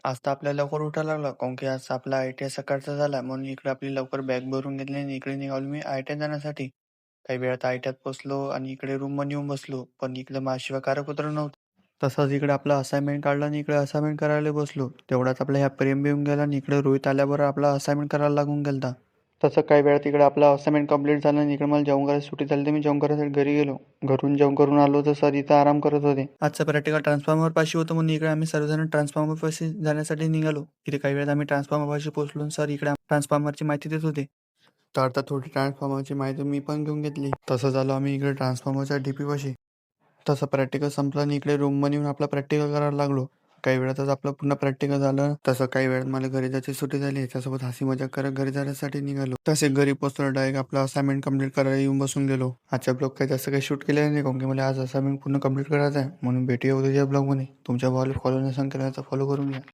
आज तर आपल्याला लवकर उठायला लागलं, काऊन की आज आपला आय-टी-आय सकाळचा झाला. म्हणून इकडे आपली लवकर बॅग भरून घेतली आणि इकडे निघालो मी आय-टी-आय जाण्यासाठी. काही वेळात आय-टी-आयत पोहोचलो आणि इकडे रूमवर येऊन बसलो. पण इकडे माझ्याशिवाय कार्यकुत्र नव्हतं. तसंच इकडे आपला असाइनमेंट काढला आणि इकडे असाइनमेंट करायला बसलो. तेवढ्यात आपला ह्या प्रेम येऊन गेला आणि इकडे रोहित आल्याबरोबर आपला असाइनमेंट करायला लागून गेलता. तसं काही वेळात इकडे आपला असाइनमेंट कंप्लीट झालं आणि इकडे मला जेवण करायची सुट्टी झाली तर मी जेवण करायसाठी घरी गेलो. घरून जेवण करून आलो तर सर इथं आराम करत होते. आजचं प्रॅक्टिकल ट्रान्सफॉर्मर पाशी होतं म्हणून इकडे आम्ही सर्वजण ट्रान्सफॉर्मर पाशी जाण्यासाठी निघालो. इथे काही वेळात आम्ही ट्रान्सफॉर्मर पाशी पोहोचलो आणि सर इकडे ट्रान्सफॉर्मरची माहिती देत होते. तर आता थोडी ट्रान्सफॉर्मरची माहिती मी पण घेऊन घेतली. तसं झालं आम्ही इकडे ट्रान्सफॉर्मरच्या डीपी पाशी. तसं प्रॅक्टिकल संपलं आणि इकडे रूममध्ये येऊन आपला प्रॅक्टिकल करायला लागलो. काही वेळातच आपलं पुन्हा प्रॅक्टिकल झालं. तसं काही वेळात मला घरी जायची सुट्टी झाली. याच्यासोबत हसी मजाक करत घरी जाण्यासाठी निघालो. तसे घरी पोहोचलो डायरेक्ट आपला असाइनमेंट कंप्लीट करायला येऊन बसून गेलो. आजच्या ब्लॉग काही जास्त काही शूट केलेलं नाही, कारण की मला आज असाइनमेंट पूर्ण कंप्लीट करायचं आहे. म्हणून भेटूया उद्याच्या ब्लॉगमध्ये. तुमच्या भावाला फॉलो नसेल केला तर फॉलो करून घ्या.